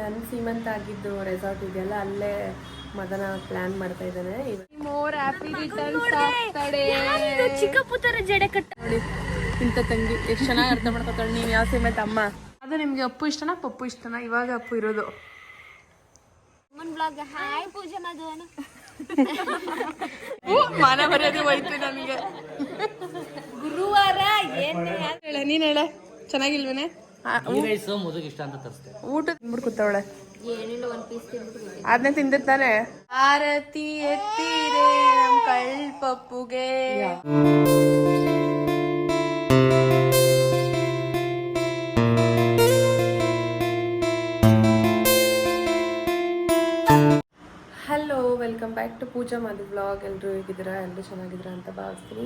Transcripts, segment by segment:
ನನ್ನ ಸೀಮಂತ ಆಗಿದ್ದು ರೆಸಾರ್ಟ್ ಇದೆಯಲ್ಲ ಅಲ್ಲೇ ಮದನ ಪ್ಲಾನ್ ಮಾಡ್ತಾ ಇದ್ದಾನೆ. ಮೋರ್ ಹ್ಯಾಪಿ ರಿಟರ್ನ್ಸ್ ಚಿಕ್ಕ ಪುತ್ತರ ಜಡೆ ಕಟ್ಟ ನೋಡಿ ಇಂಥ ತಂಗಿ ಎಷ್ಟು ಚೆನ್ನಾಗಿ ಅರ್ಥ ಮಾಡ್ಕೊತಾಳೆ. ನೀವು ಯಾವ ಸೀಮಂತ ಅಮ್ಮ? ಅದು ನಿಮ್ಗೆ ಅಪ್ಪು ಇಷ್ಟನಾ ಪಪ್ಪು ಇಷ್ಟನಾ? ಇವಾಗ ಅಪ್ಪು ಇರೋದು ಹಾಯ್ ಪೂಜೆ ಮದುವನ ಮಾನ ಬರೆಯೋದೇ ಹೋಯ್ತು ನನಗೆ. ಗುರುವಾರ ನೀನ್ ಹೇಳ ಚೆನ್ನಾಗಿಲ್ವೇನೆ? ಇಷ್ಟ ಅಂತ ತರಿಸ್ತೆ. ಊಟ ತಿಂದ್ಬಿಟ್ಟು ಕೂತವಳೆ. ಏನಿಲ್ಲ ಒಂದ್ ಪೀಸ್ ತಿಂದ್ಬಿಟ್ಟು ಅದನ್ನೇ ತಿಂದಿರ್ತಾನೆ. ಆರತಿ ಎತ್ತೀರೆ ನಮ್ ಕಳ್ಪಪ್ಪುಗೆ. Hello, welcome back to Pooja Madhu vlog. ಎಲ್ಲರೂ ಹೇಗಿದ್ದೀರಾ? ಎಲ್ಲರೂ ಚೆನ್ನಾಗಿದ್ದೀರಾ ಅಂತ ಭಾವಿಸ್ತೀನಿ.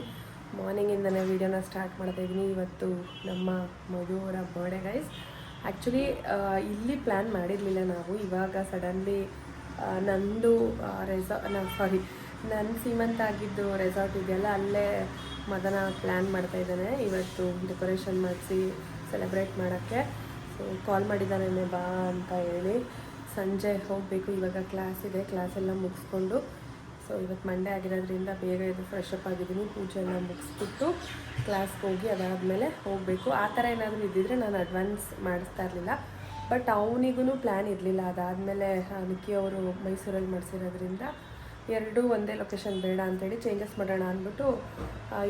ಮಾರ್ನಿಂಗಿಂದನೇ ವೀಡಿಯೋನ ಸ್ಟಾರ್ಟ್ ಮಾಡ್ತಾ ಇದ್ದೀನಿ. ಇವತ್ತು ನಮ್ಮ ಮಧು ಅವರ ಬರ್ಡೇ ಗೈಸ್. ಆ್ಯಕ್ಚುಲಿ ಇಲ್ಲಿ ಪ್ಲ್ಯಾನ್ ಮಾಡಿರಲಿಲ್ಲ ನಾವು. ಇವಾಗ ಸಡನ್ಲಿ ನಂದು ನನ್ನ ಸೀಮಂತ ಆಗಿದ್ದು ರೆಸಾರ್ಟ್ ಇದೆಯಲ್ಲ ಅಲ್ಲೇ ಮದನ ಪ್ಲ್ಯಾನ್ ಮಾಡ್ತಾ ಇದ್ದಾನೆ. ಇವತ್ತು ಡೆಕೋರೇಷನ್ ಮಾಡಿಸಿ ಸೆಲೆಬ್ರೇಟ್ ಮಾಡೋಕ್ಕೆ. ಸೊ ಕಾಲ್ ಮಾಡಿದ್ದಾನೆ ಬಾ ಅಂತ ಹೇಳಿ. ಸಂಜೆ ಹೋಗಬೇಕು. ಇವಾಗ ಕ್ಲಾಸ್ ಇದೆ, ಕ್ಲಾಸೆಲ್ಲ ಮುಗಿಸ್ಕೊಂಡು. ಸೊ ಇವತ್ತು ಮಂಡೇ ಆಗಿರೋದ್ರಿಂದ ಬೇಗ ಇದು ಫ್ರೆಶ್ ಅಪ್ ಆಗಿದ್ದೀನಿ. ಪೂಜೆ ಎಲ್ಲ ಮುಗಿಸ್ಬಿಟ್ಟು ಕ್ಲಾಸ್ಗೆ ಹೋಗಿ ಅದಾದಮೇಲೆ ಹೋಗಬೇಕು. ಆ ಥರ ಏನಾದರೂ ಇದ್ದಿದ್ರೆ ನಾನು ಅಡ್ವಾನ್ಸ್ ಮಾಡಿಸ್ತಾ ಇರಲಿಲ್ಲ. ಬಟ್ ಅವನಿಗೂ ಪ್ಲ್ಯಾನ್ ಇರಲಿಲ್ಲ. ಅದಾದಮೇಲೆ ನಿಕ್ಕಿ ಅವರು ಮೈಸೂರಲ್ಲಿ ಮಾಡಿಸಿರೋದ್ರಿಂದ ಎರಡೂ ಒಂದೇ ಲೊಕೇಶನ್ ಬೇಡ ಅಂಥೇಳಿ ಚೇಂಜಸ್ ಮಾಡೋಣ ಅಂದ್ಬಿಟ್ಟು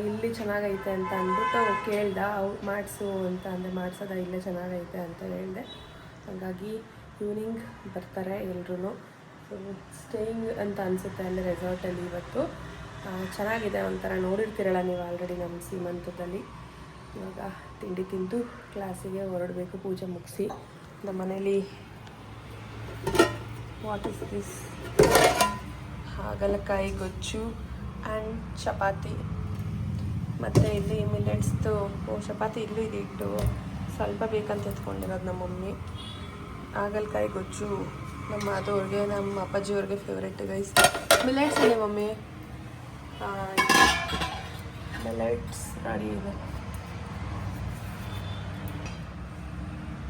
ಇಲ್ಲಿ ಚೆನ್ನಾಗೈತೆ ಅಂತ ಅಂದ್ಬಿಟ್ಟು ಕೇಳ್ದೆ. ಅವ್ರು ಮಾಡಿಸು ಅಂತ ಅಂದರೆ ಮಾಡಿಸೋದ ಇಲ್ಲೇ ಚೆನ್ನಾಗೈತೆ ಅಂತ ಹೇಳಿದೆ. ಹಾಗಾಗಿ ಈವ್ನಿಂಗ್ ಬರ್ತಾರೆ ಎಲ್ರೂ. ಸೊ ಸ್ಟೇಯಿಂಗ್ ಅಂತ ಅನಿಸುತ್ತೆ ಅಲ್ಲಿ ರೆಸಾರ್ಟಲ್ಲಿ ಇವತ್ತು. ಚೆನ್ನಾಗಿದೆ ಒಂಥರ. ನೋಡಿರ್ತೀರಲ್ಲ ನೀವು ಆಲ್ರೆಡಿ ನಮ್ಮ ಸೀಮಂತದಲ್ಲಿ. ಇವಾಗ ತಿಂಡಿ ತಿಂದು ಕ್ಲಾಸಿಗೆ ಹೊರಡಬೇಕು ಪೂಜೆ ಮುಗಿಸಿ. ನಮ್ಮ ಮನೇಲಿ ವಾಟ್ ಇಸ್ ದಿಸ್ ಹಾಗಲಕಾಯಿ ಗೊಜ್ಜು ಆ್ಯಂಡ್ ಚಪಾತಿ. ಮತ್ತು ಇಲ್ಲಿ ಮಿಲೆಟ್ಸ್ದು ಚಪಾತಿ ಇಲ್ಲೂ ಇದೆ ಇಟ್ಟು ಸ್ವಲ್ಪ ಬೇಕಂತ ಎತ್ಕೊಂಡಿರೋದು ನಮ್ಮ ಮಮ್ಮಿ. ಹಾಗಲಕಾಯಿ ಗೊಜ್ಜು ನಮ್ಮ ಅದವ್ರಿಗೆ ನಮ್ಮ ಅಪ್ಪಾಜಿಯವ್ರಿಗೆ ಫೇವ್ರೇಟ್ ಗೈಸ್. ಮಿಲೆಟ್ಸ್ ಇದೆ ಮಮ್ಮಿ. ಮಿಲೆಟ್ಸ್ ಗಾಡಿ ಇದೆ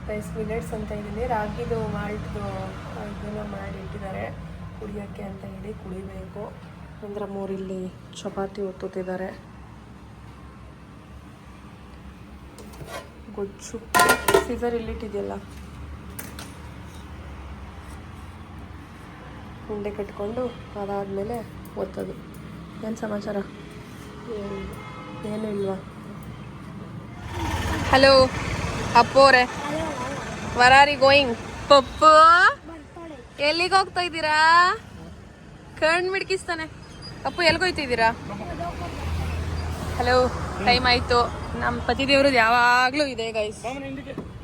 ಗೈಸ್. ಮಿಲೆಟ್ಸ್ ಅಂತ ಇದ್ದೀನಿ. ರಾಗಿದು ಮಾಲ್ಟ್ದು ಇದನ್ನು ಮಾಡಿ ಇಟ್ಟಿದ್ದಾರೆ ಕುಡಿಯೋಕ್ಕೆ ಅಂತ ಹೇಳಿ ಕುಡಿಬೇಕು. ಅಂದರೆ ಮೂರಿಲ್ಲಿ ಚಪಾತಿ ಒತ್ತುತ್ತಿದ್ದಾರೆ. ಗೊಜ್ಜು ಸೀಸರ್ ಇಲ್ಲಿಟ್ಟಿದೆಯಲ್ಲ, ಉಂಡೆ ಕಟ್ಕೊಂಡು ಅದಾದಮೇಲೆ ಒತ್ತೋದು. ಏನು ಸಮಾಚಾರ? ಏನು ಇಲ್ವಾ? ಹಲೋ ಅಪ್ಪು ಅವರೇ, where are you going? Pappu ಎಲ್ಲಿಗೆ ಹೋಗ್ತಾ ಇದ್ದೀರಾ? ಕಣ್ಣು ಮಿಡ್ಕಿಸ್ತಾನೆ. ಅಪ್ಪು ಎಲ್ಲಿಗೆ ಹೋಗ್ತಿದ್ದೀರಾ? ಹಲೋ, ಟೈಮ್ ಆಯಿತು. ನಮ್ಮ ಪತಿದೇವ್ರದ್ದು ಯಾವಾಗಲೂ ಇದೆ ಗೈಸ್.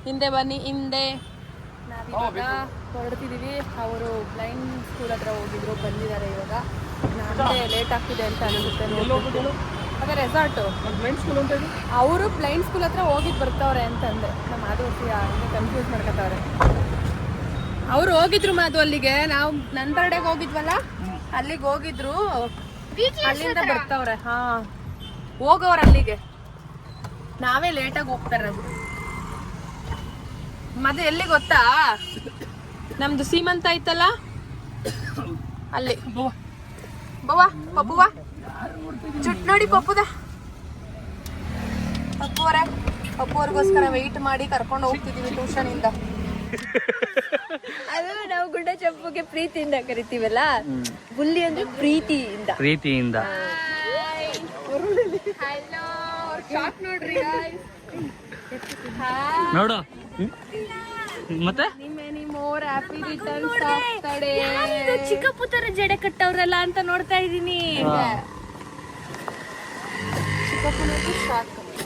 ಹಿಂದೆ ಬನ್ನಿ, ಹಿಂದೆ. ನಾವಿವಾಗ ಹೊರಡ್ತಿದ್ದೀವಿ. ಅವರು ಬ್ಲೈಂಡ್ ಸ್ಕೂಲ್ ಹತ್ರ ಹೋಗಿದ್ರು, ಬಂದಿದ್ದಾರೆ ಇವಾಗ. ನಾನೇ ಲೇಟ್ ಆಗ್ತಿದೆ ಅಂತ ಅನಿಸುತ್ತೆ. ನೋಡ್ಬಿಟ್ಟು ಅದೇ ರೆಸಾರ್ಟು ಬ್ಲೈಂಡ್ ಸ್ಕೂಲ್ ಅಂತ ಹೇಳಿ ಅವರು ಬ್ಲೈಂಡ್ ಸ್ಕೂಲ್ ಹತ್ರ ಹೋಗಿದ್ದು ಬರ್ತಾವ್ರೆ ಅಂತಂದೆ. ನಮ್ಮ ಮಾಧುವರ್ಸಿ ಹಂಗೆ ಕನ್ಫ್ಯೂಸ್ ಮಾಡ್ಕೊತಾವ್ರೆ. ಅವರು ಹೋಗಿದ್ರು ಮಾಧು ಅಲ್ಲಿಗೆ. ನಾವು ನನ್ನ ಬರ್ಡೇಗೆ ಹೋಗಿದ್ವಲ್ಲ ಅಲ್ಲಿಗೆ ಹೋಗಿದ್ರು. ಅಲ್ಲಿಂದ ಬರ್ತಾವ್ರೆ. ಹಾಂ, ಹೋಗೋರು ಅಲ್ಲಿಗೆ. ನಾವೇ ಲೇಟಾಗಿ ಹೋಗ್ತಾ ಇರೋದು. ಮತ್ತೆ ಎಲ್ಲಿ ಗೊತ್ತಾ? ನಮ್ದು ಸೀಮಂತ ಐತಲ್ಲ ಅಲ್ಲಿ. ಬವ್ವ ಪಪ್ಪುವ ಜುಟ್ ನೋಡಿ ಪಪ್ಪುದ. ಪಪ್ಪುವರೆಗೋಸ್ಕರ ವೆಯ್ಟ್ ಮಾಡಿ ಕರ್ಕೊಂಡು ಹೋಗ್ತಿದೀವಿ ಟ್ಯೂಷನಿಂದ. ಅದು ನಾವು ಗುಡ್ಡ ಚಪ್ಪುಗೆ ಪ್ರೀತಿಯಿಂದ ಕರಿತೀವಲ್ಲ, ಬುಲ್ಲಿ ಅಂದ್ರೆ ಪ್ರೀತಿಯಿಂದ. ಶಾಕ್ ನೋಡ್ರಿ ನೋಡು. ಮತ್ತೆ ಮೋರ್ ಹ್ಯಾಪಿ ರಿಟರ್ನ್ಸ್. ಚಿಕ್ಕ ಪುತ್ತರ ಜಡೆ ಕಟ್ಟವ್ರಲ್ಲ ಅಂತ ನೋಡ್ತಾ ಇದೀನಿ.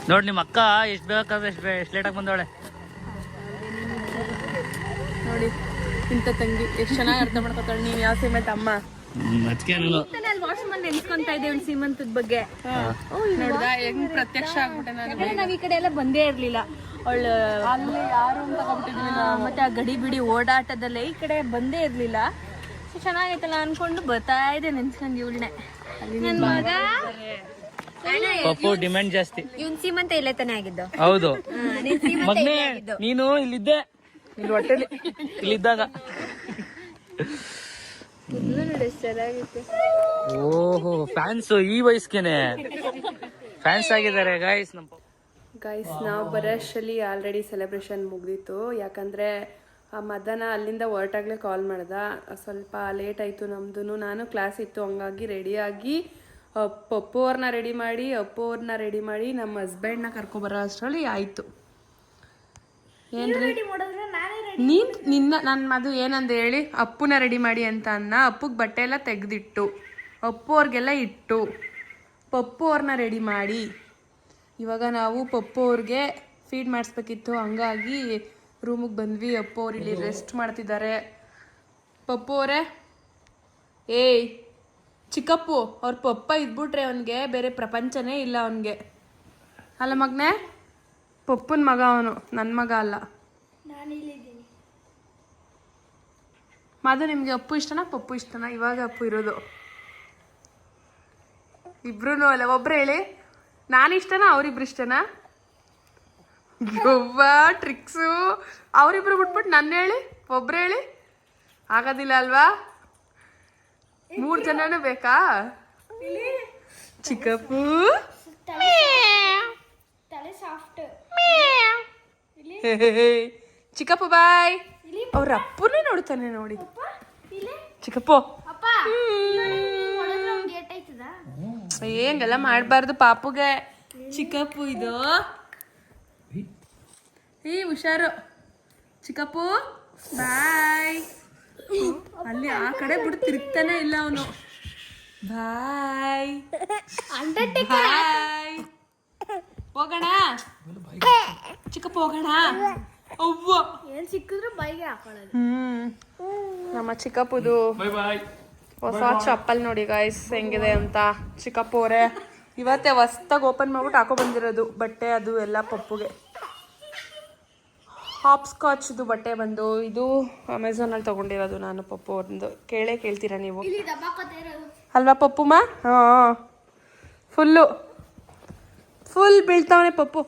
ನೋಡಿ ನಿಮ್ಮ ಅಕ್ಕ ಎಷ್ಟು ಬೇಕಾದ್ರೆ ಎಷ್ಟು ಲೇಟಾಗಿ ಬಂದವಳೆ ನೋಡಿ. ಇಂಥ ತಂಗಿ ಎಷ್ಟು ಚೆನ್ನಾಗಿ ಅರ್ಥ ಮಾಡ್ಕೊತಾಳೆ. ನೀವು ಯಾವ ಸೀಮಂತ ಅಮ್ಮ? ವಾಶ್ಮನ್ ನೆನ್ಸ್ಕೊಂತ ಇದ್ದೇವೆ ಸೀಮಂತದ ಬಗ್ಗೆ. ನೋಡ್ದ ಹೆಂಗ್ ಪ್ರತ್ಯಕ್ಷ ಆಗ್ಬಿಟ್ಟೆ ನಾನು. ನಾವ್ ಈ ಕಡೆ ಎಲ್ಲ ಬಂದೇ ಇರ್ಲಿಲ್ಲ. ಅವಳು ಅಲ್ಲಿ ಯಾರು ತಗೊಂಡ್ಬಿಟ್ಟಿದ್ವಿ. ಮತ್ತೆ ಆ ಗಡಿ ಬಿಡಿ ಓಡಾಟದಲ್ಲೇ ಈ ಕಡೆ ಬಂದೇ ಇರ್ಲಿಲ್ಲ. ಚೆನ್ನಾಗೈತಲ್ಲ ಅನ್ಕೊಂಡು ಬರ್ತಾ ಇದೆ ನೆನ್ಸ್ಕೊಂಡು ಇವಳನೆ. ನನ್ ಮಗ ಪಪ್ಪು ಡಿಮ್ಯಾಂಡ್ ಜಾಸ್ತಿ. ಇವನ್ ಸೀಮಂತ ಇಲ್ಲೇ ತಾನೇ ಆಗಿದ್ದು. ಹೌದು ನಿನ್ ಸೀಮಂತ ಮಗನೇ, ಇಲ್ಲೇ ಆಗಿದ್ದು. ನೀನು ಇಲ್ಲಿದ್ದೆ ಇಲ್ಲಿ ಹೊಟ್ಟೆಲಿ ಇಲ್ಲಿದ್ದಾಗ. ನೋಡಿ ಎಷ್ಟು ಚೆನ್ನಾಗಿತ್ತು. ಓಹೋ ಫ್ಯಾನ್ಸು ಈ ವಯಸ್ಸಿಗೆನೆ ಫ್ಯಾನ್ಸ್ ಆಗಿದ್ದಾರೆ ಗಾಯ್ಸ್. ಗೈಸ್ ನಾವು ಬರೋಷ್ಟರಲ್ಲಿ ಆಲ್ರೆಡಿ ಸೆಲೆಬ್ರೇಷನ್ ಮುಗ್ದಿತ್ತು. ಯಾಕಂದರೆ ಆ ಮದನ ಅಲ್ಲಿಂದ ಹೊರಟಾಗಲೇ ಕಾಲ್ ಮಾಡ್ದ. ಸ್ವಲ್ಪ ಲೇಟ್ ಆಯಿತು ನಮ್ಮದು. ನಾನು ಕ್ಲಾಸ್ ಇತ್ತು, ಹಂಗಾಗಿ ರೆಡಿಯಾಗಿ ಪಪ್ಪು ಅವ್ರನ್ನ ರೆಡಿ ಮಾಡಿ ನಮ್ಮ ಹಸ್ಬೆಂಡ್ನ ಕರ್ಕೊಬರೋ ಅಷ್ಟರಲ್ಲಿ ಆಯಿತು. ಏನ್ರಿ ನನ್ನ ಮದು ಏನಂದ ಹೇಳಿ, ಅಪ್ಪುನ ರೆಡಿ ಮಾಡಿ ಅಂತ ಅನ್ನ. ಅಪ್ಪಗೆ ಬಟ್ಟೆ ಎಲ್ಲ ತೆಗೆದಿಟ್ಟು ಅಪ್ಪು ಅವ್ರಿಗೆಲ್ಲ ಇಟ್ಟು ಪಪ್ಪು ಅವ್ರನ್ನ ರೆಡಿ ಮಾಡಿ ಇವಾಗ ನಾವು ಪಪ್ಪು ಅವ್ರಿಗೆ ಫೀಡ್ ಮಾಡಿಸ್ಬೇಕಿತ್ತು. ಹಂಗಾಗಿ ರೂಮಿಗೆ ಬಂದ್ವಿ. ಅಪ್ಪು ಅವ್ರು ಇಲ್ಲಿ ರೆಸ್ಟ್ ಮಾಡ್ತಿದ್ದಾರೆ. ಪಪ್ಪು ಅವರೇ, ಏಯ್ ಚಿಕ್ಕಪ್ಪು ಅವ್ರ ಪಪ್ಪ ಇದ್ಬಿಟ್ರೆ ಅವನಿಗೆ ಬೇರೆ ಪ್ರಪಂಚನೇ ಇಲ್ಲ ಅವನಿಗೆ. ಅಲ್ಲ ಮಗನೇ, ಪಪ್ಪನ ಮಗ ಅವನು, ನನ್ನ ಮಗ ಅಲ್ಲ. ಮದು ನಿಮಗೆ ಅಪ್ಪು ಇಷ್ಟನಾ ಪಪ್ಪು ಇಷ್ಟನಾ? ಇವಾಗ ಅಪ್ಪು ಇರೋದು. ಇಬ್ರು ಅಲ್ಲ, ಒಬ್ರು ಹೇಳಿ. ನಾನು ಇಷ್ಟನಾ ಅವರಿಬ್ರು ಇಷ್ಟನಾ? ಯವ್ವ ಟ್ರಿಕ್ಸು. ಅವರಿಬ್ರು ಬಿಟ್ಬಿಟ್ಟು ನನ್ನ ಹೇಳಿ, ಒಬ್ರು ಹೇಳಿ. ಆಗೋದಿಲ್ಲ ಅಲ್ವಾ? 3 ಜನನೂ ಬೇಕಾ? ಚಿಕ್ಕಪ್ಪು ಚಿಕ್ಕಪ್ಪು ಬಾಯ್. ಅವ್ರ ಅಪ್ಪನೇ ನೋಡ್ತಾನೆ ನೋಡಿ. ಚಿಕ್ಕಪ್ಪು ಹೆಂಗೆಲ್ಲ ಮಾಡಬಾರ್ದು ಪಾಪುಗೆ. ಚಿಕ್ಕಪ್ಪು ಇದು. ಹುಷಾರು ಚಿಕ್ಕಪ್ಪು ಬಾಯ್. ಅಲ್ಲಿ ಆ ಕಡೆ ಬಿಟ್ಟು ತಿರುಗ್ತಾನೆ ಇಲ್ಲ ಅವನು. ಬಾಯ್ ಬಾಯ್. ಹೋಗೋಣ ಚಿಕ್ಕಪ್ಪ, ಹೋಗೋಣ. ಅವ್ವ ಏನ್ ಸಿಕ್ಕಿದ್ರು ಬೈಗೆ ಹಾಕೊಳ್ಳೋದು. ನಮ್ಮ ಚಿಕ್ಕಪ್ಪದು ಹೊಸ ಚಪ್ಪಲ್ ನೋಡಿ ಗಾಯ್ಸ್ ಹೆಂಗಿದೆ ಅಂತ. ಚಿಕ್ಕಪ್ಪ ಅವರೇ ಇವತ್ತೇ ಹೊಸ್ದಾಗಿ ಓಪನ್ ಮಾಡ್ಬಿಟ್ಟು ಹಾಕೋ ಬಂದಿರೋದು ಬಟ್ಟೆ. ಅದು ಎಲ್ಲ ಪಪ್ಪುಗೆ. ಹಾಪ್ ಸ್ಕಾಚ್ದು ಬಟ್ಟೆ ಬಂದು ಇದು ಅಮೆಝಾನಲ್ಲಿ ತೊಗೊಂಡಿರೋದು ನಾನು. ಪಪ್ಪು ಅವ್ರದ್ದು ಕೇಳ್ತೀರಾ ನೀವು ಅಲ್ವಾ ಪಪ್ಪುಮ್ಮ? ಹಾಂ, ಫುಲ್ ಬೀಳ್ತಾವನೆ ಪಪ್ಪು.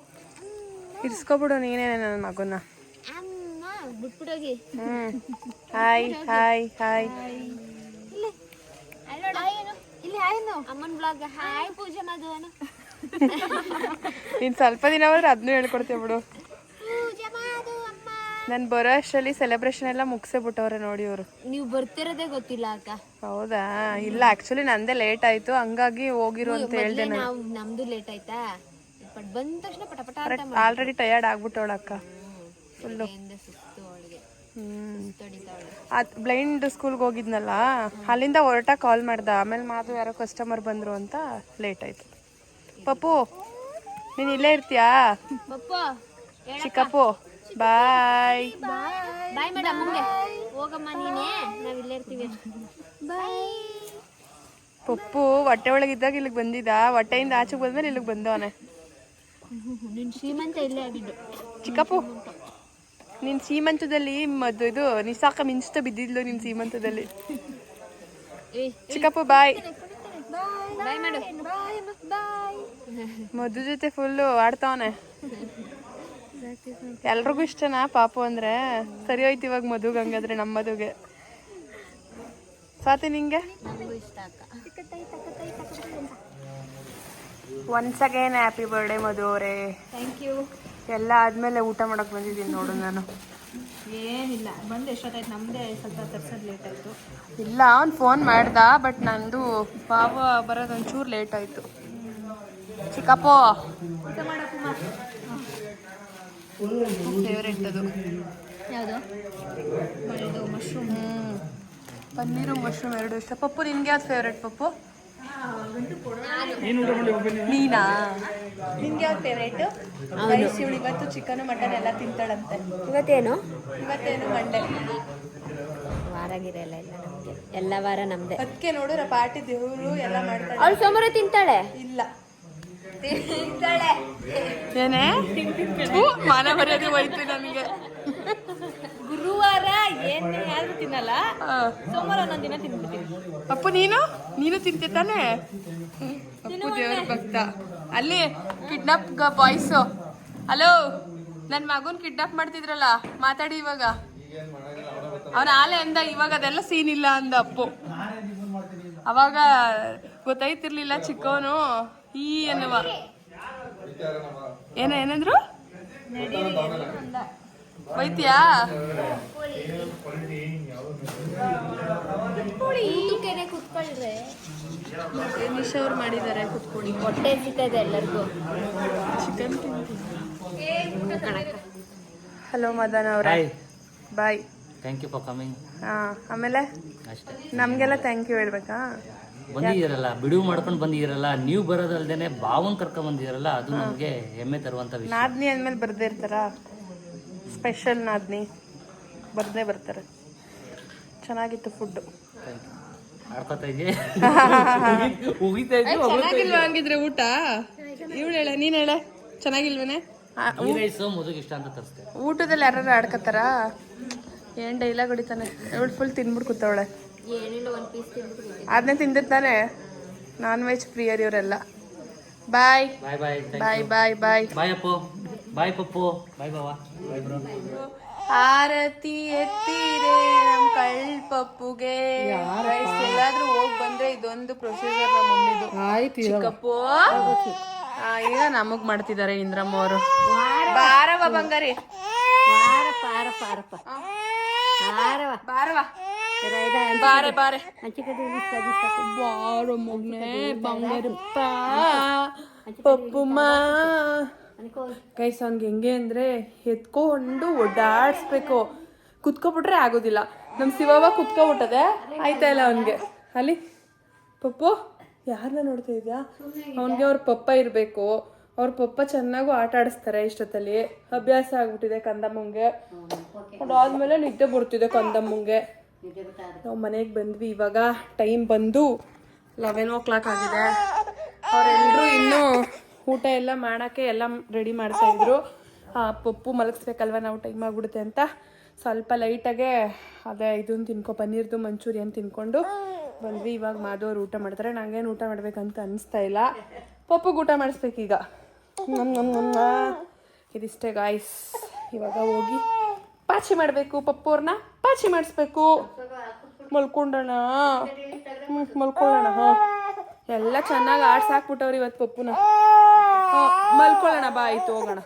ಇರಿಸ್ಕೊಬಿಡು ನೀನೇ ನನ್ನ ಮಗನ್ನ. Hi hi hi. ನೀನು ಸ್ವಲ್ಪ ದಿನ ಹೋದ್ರೆ ಅದನ್ನೂ ಹೇಳ್ಕೊಡ್ತೀವಿ ಬಿಡು. ನಾನು ಬರೋ ಅಷ್ಟರಲ್ಲಿ ಸೆಲೆಬ್ರೇಷನ್ ಎಲ್ಲ ಮುಗಿಸೇ ಬಿಟ್ಟವ್ರೆ ನೋಡಿ ಅವರು. ನೀವು ಬರ್ತಿರೋದೇ ಗೊತ್ತಿಲ್ಲ ಅಕ್ಕ. ಹೌದಾ? ಇಲ್ಲ ಆಕ್ಚುಲಿ ನಂದೇ ಲೇಟ್ ಆಯ್ತು, ಹಂಗಾಗಿ ಹೋಗಿರು ಅಂತ ಹೇಳ್ದೆ ನಾನು. ನಮ್ದು ಲೇಟ್ ಆಯ್ತಾ? ಬಂದ ತಕ್ಷಣ ಪಟಪಟ ಆಲ್ರೆಡಿ ಟಯರ್ಡ್ ಆಗ್ಬಿಟ್ಟವಳಕ್ಕ ಫುಲ್ಲು. ಬ್ಲೈಂಡ್ ಸ್ಕೂಲ್ಗೆ ಹೋಗಿದ್ನಲ್ಲ, ಅಲ್ಲಿಂದ ಹೊರಟಾಗ ಕಾಲ್ ಮಾಡ್ದ. ಆಮೇಲೆ ಮಾತು ಯಾರೋ ಕಸ್ಟಮರ್ ಬಂದರು ಅಂತ ಲೇಟ್ ಆಯ್ತು. ಪಪ್ಪು ನೀನು ಇಲ್ಲೇ ಇರ್ತೀಯಾ? ಚಿಕ್ಕಪ್ಪು ಬಾಯ್ ಬಾಯ್ ಮೇಡಮ್. ಹೋಗಮ್ಮ ನೀನೇ, ನಾವ್ ಇಲ್ಲೇ ಇರ್ತೀವಿ. ಬಾಯ್. ಪಪ್ಪು ಹೊಟ್ಟೆ ಒಳಗಿದ್ದಾಗ ಇಲ್ಲಿಗೆ ಬಂದಿದ್ದ, ಹೊಟ್ಟೆಯಿಂದ ಆಚೆಗೆ ಬಂದ್ಮೇಲೆ ಇಲ್ಲಿಗೆ ಬಂದವನೆ. ನಿನ್ ಶ್ರೀಮಂತ ಇಲ್ಲೇ ಆಗಿದ್ದು. ಚಿಕ್ಕಪ್ಪು ನಿನ್ನ ಸೀಮಂತದಲ್ಲಿ ಇದು ನಿಸಾಕ ಮಿಂಚ್ತಾ ಬಿದ್ದಿದ್ಲು ನಿನ್ನ ಸೀಮಂತದಲ್ಲಿ. ಚಿಕ್ಕಪ್ಪು ಬಾಯ್. ಬಾಯ್ ಮಾಡು. ಮಧು ಜೊತೆ ಫುಲ್ಲು ಆಡ್ತಾವನೆ. ಎಲ್ರಿಗೂ ಇಷ್ಟನಾ ಪಾಪು ಅಂದ್ರೆ? ಸರಿ ಹೋಯ್ತು ಇವಾಗ ಮಧುಗೆ. ಹಂಗಾದ್ರೆ ನಮ್ಮ ಮಧುಗೆ. ಸ್ವಾತಿ ನಿಂಗೆ? Once again happy birthday Madhu ಅವರೇ. Thank you. ಎಲ್ಲ ಆದ್ಮೇಲೆ ಊಟ ಮಾಡಕ್ ಬಂದಿದ್ದೀನಿ ನೋಡು ನಾನು. ಏನಿಲ್ಲ, ಬಂದು ಎಷ್ಟೊತ್ತಾಯ್ತು? ನಮ್ಮದೇ ಸ್ವಲ್ಪ ತರ್ಸೋದು ಲೇಟ್ ಆಯಿತು. ಇಲ್ಲ ಅವ್ನು ಫೋನ್ ಮಾಡ್ದ, ಬಟ್ ನಂದು ಪಾವ ಬರೋದು ಒಂಚೂರು ಲೇಟ್ ಆಯಿತು. ಚಿಕ್ಕಪ್ಪು ಫೇವ್ರೆಟ್ ಅದು ಯಾವುದು? ಮಶ್ರೂಮ್. ಪನ್ನೀರು ಮಶ್ರೂಮ್ ಎರಡು ಇಷ್ಟ. ಪಪ್ಪು ನಿನ್ಗೆ ಯಾವ್ದು ಫೇವ್ರೆಟ್ ಪಪ್ಪು? ನೀನಾ? ನಿನ್ಗೆ ಯಾವ್ದು ಫೇವ್ರೇಟು? ಇವಳು ಇವತ್ತು ಚಿಕನು ಮಟನ್ ಎಲ್ಲ ತಿಂತಾಳಂತೆ. ಇವತ್ತೇನು ಮಂಡೆ ವಾರಾಗಿರಲ್ಲ. ಇಲ್ಲ ನಮಗೆ ಎಲ್ಲ ವಾರ ನಮ್ದೆ. ಅದಕ್ಕೆ ನೋಡು ಪಾರ್ಟಿ ದೇವರು ಎಲ್ಲ ಮಾಡ್ತಾಳೆ. ಅವಳು ಸೋಮವಾರ ತಿಂತಾಳೆ. ಇಲ್ಲ ಏನೇ ಮಾನ ಮರ್ಯಾದೆ ಹೋಯ್ತು ನನಗೆ. ಗುರುವಾರ ಏನೇ ಆದ್ರೂ ತಿನ್ನಲ್ಲ, ಸೋಮವಾರ ಒಂದೊಂದು ದಿನ ತಿನ್ಬಿಡ್ತೀನಿ. ಅಪ್ಪು ನೀನು ತಿಂತೆ ತಾನೆ? ಅಪ್ಪು ದೇವ್ರ ಭಕ್ತ. ಅಲ್ಲಿ ಕಿಡ್ನಾಪ್ ಬಾಯ್ಸು. ಹಲೋ ನನ್ನ ಮಗನ್ ಕಿಡ್ನಾಪ್ ಮಾಡ್ತಿದ್ರಲ್ಲ ಮಾತಾಡಿ ಇವಾಗ. ಅವನ ಆಲೆ ಅಂದ, ಇವಾಗ ಅದೆಲ್ಲ ಸೀನ್ ಇಲ್ಲ ಅಂದ ಅಪ್ಪು. ಅವಾಗ ಗೊತ್ತಾಯ್ತಿರ್ಲಿಲ್ಲ ಚಿಕ್ಕವನು ಈ ಅನ್ನುವ. ಏನಂದ್ರು ಬೈತಿಯಾ? ನಿಶಾ ಅವ್ರು ಮಾಡಿದ್ದಾರೆ ಕುತ್ಕೊಳ್ಳಿ. ಹೊಟ್ಟೆ ಸಿಗ್ತದೆ ಎಲ್ಲರಿಗೂ. ಚಿಕನ್ ಹಲೋ ಮದನ್ ಅವ್ರೆ, bye. Thank you for coming. ಆಮೇಲೆ ಅಷ್ಟೇ, ನಮಗೆಲ್ಲ ಥ್ಯಾಂಕ್ ಯು ಹೇಳ್ಬೇಕಾ? ಬಂದಿದ್ದೀರಲ್ಲ, ಬಿಡುವು ಮಾಡ್ಕೊಂಡು ಬಂದಿದ್ದೀರಲ್ಲ, ನೀವು ಬರೋದಲ್ದೇನೆ ಬಾವನ್ ಕರ್ಕೊಂಡ್ ಬಂದಿದ್ದೀರಲ್ಲ, ಅದು ನಮಗೆ ಹೆಮ್ಮೆ ತರುವಂತ ವಿಷಯ. ನಾದ್ನಿ ಅಂದ್ಮೇಲೆ ಬರ್ದೇ ಇರ್ತಾರ, ಸ್ಪೆಷಲ್ ನಾದ್ನಿ ಬರ್ದೇ ಬರ್ತಾರೆ. ಚೆನ್ನಾಗಿತ್ತು ಫುಡ್ಡು. ಆಡ್ಕೊತಾ ಇದ್ದೆ, ಚೆನ್ನಾಗಿಲ್ವಾ ಹಂಗಿದ್ರೆ ಊಟ? ಇವಳು ಹೇಳ, ನೀನ್ ಹೇಳ, ಚೆನ್ನಾಗಿಲ್ವೇನೆ? ಈ ರೈಸು ಮದುವೆಗೆ ಇಷ್ಟ ಅಂತ ತರಿಸ್ತೆ. ಊಟದಲ್ಲಿ ಯಾರು ಆಡ್ಕತ್ತಾರ? ಏನ್ ಡೈಲಾಗ್ ಹೊಡಿತಾನೆ ಇವಳು. ಫುಲ್ ತಿನ್ಬಿಟ್ಟು ಕೂತವಳೆ. ಅದನ್ನೇ ತಿಂದಿರ್ತಾನೆ. ನಾನ್ ವೆಜ್ ಪ್ರಿಯರ್ ಇವರೆಲ್ಲ. ಬಾಯ್ ಬಾಯ್ ಬಾಯ್ ಬಾಯ್ ಬಾಯ್ ಬಾಯ್ ಬಾಯ್ ಅಪ್ಪು, ಬಾಯ್ ಪಪ್ಪು, ಬಾಯ್ ಬಾವಾ, ಬಾಯ್ ಬ್ರೋ. ಆರತಿ ಎತ್ತೀರೆ ನಮ್ ಕಳ್ಪಪ್ಪುಗೆ. ಎಲ್ಲಾದ್ರೂ ಹೋಗ್ ಬಂದ್ರೆ ಇದೊಂದು ಪ್ರೊಸೀಜರ್ ನಮ್ಮ ಮಮ್ಮಿದು. ಚಿಕ್ಕಪ್ಪು ಈಗ ನಮಗ್ ಮಾಡ್ತಿದ್ದಾರೆ ಇಂದ್ರಮ್ಮ ಅವರು. ಬಾರವ ಬಂಗಾರಿ, ಬಾರವ ಬಾರೆ ಬಾರೆ ಬಾರೋ ಮಗ್ನೆ ಬಂಗಾರಪ್ಪ ಪಪ್ಪುಮ್ಮ. ಗೈಸ್ ಅವ್ನಿಗೆ ಹೆಂಗೆ ಅಂದರೆ ಎತ್ಕೊಂಡು ಓಡಾಡಿಸ್ಬೇಕು. ಕುತ್ಕೊಬಿಟ್ರೆ ಆಗೋದಿಲ್ಲ. ನಮ್ಮ ಶಿವವ ಕುತ್ಕೊಬಿಟ್ಟದೆ, ಆಯ್ತಾ ಇಲ್ಲ ಅವನಿಗೆ. ಅಲ್ಲಿ ಪಪ್ಪು ಯಾರನ್ನ ನೋಡ್ತಾ ಇದೆಯಾ? ಅವನಿಗೆ ಅವ್ರ ಪಪ್ಪ ಇರಬೇಕು. ಅವ್ರ ಪಪ್ಪ ಚೆನ್ನಾಗೂ ಆಟ ಆಡಿಸ್ತಾರೆ. ಇಷ್ಟೊತ್ತಲ್ಲಿ ಅಭ್ಯಾಸ ಆಗ್ಬಿಟ್ಟಿದೆ ಕಂದಮ್ಮಂಗೆ. ಅದಾದ್ಮೇಲೆ ನಿದ್ದೆ ಬರ್ತಿದೆ ಕಂದಮ್ಮಂಗೆ. ನಾವು ಮನೆಗೆ ಬಂದ್ವಿ. ಇವಾಗ ಟೈಮ್ ಬಂದು 11 o'clock ಆಗಿದೆ. ಅವರೆಲ್ಲರೂ ಇನ್ನೂ ಊಟ ಎಲ್ಲ ಮಾಡೋಕ್ಕೆ ಎಲ್ಲ ರೆಡಿ ಮಾಡ್ತಾಯಿದ್ರು. ಪಪ್ಪು ಮಲಗಿಸ್ಬೇಕಲ್ವ, ನಾವು ಟೈಮ್ ಆಗಿಬಿಡುತ್ತೆ ಅಂತ ಸ್ವಲ್ಪ ಲೈಟಾಗೆ ಅದೇ ಇದನ್ನು ಪನ್ನೀರ್ದು ಮಂಚೂರಿಯನ್ ತಿನ್ಕೊಂಡು ಬಂದ್ವಿ. ಇವಾಗ ಮಾಧವ್ರು ಊಟ ಮಾಡ್ತಾರೆ. ನಂಗೇನು ಊಟ ಮಾಡ್ಬೇಕಂತ ಅನಿಸ್ತಾ ಇಲ್ಲ. ಪಪ್ಪುಗೆ ಊಟ ಮಾಡಿಸ್ಬೇಕೀಗ. ಇದಿಷ್ಟೇ ಗಾಯ್ಸ್. ಇವಾಗ ಹೋಗಿ ಪಾಚಿ ಮಾಡಬೇಕು. ಪಪ್ಪು ಅವ್ರನ್ನ ಪಾಚಿ ಮಾಡಿಸ್ಬೇಕು. ಮಲ್ಕೊಂಡೋಣ. ಮಲ್ಕೊಳ್ಳೋಣ. ಎಲ್ಲ ಚೆನ್ನಾಗಿ ಆಡ್ಸಾಕ್ಬಿಟ್ಟವ್ರು ಇವತ್ತು ಪಪ್ಪುನ. ಮಲ್ಕೊಳ್ಳೋಣ ಬಾ, ಆಯ್ತು ಹೋಗೋಣ.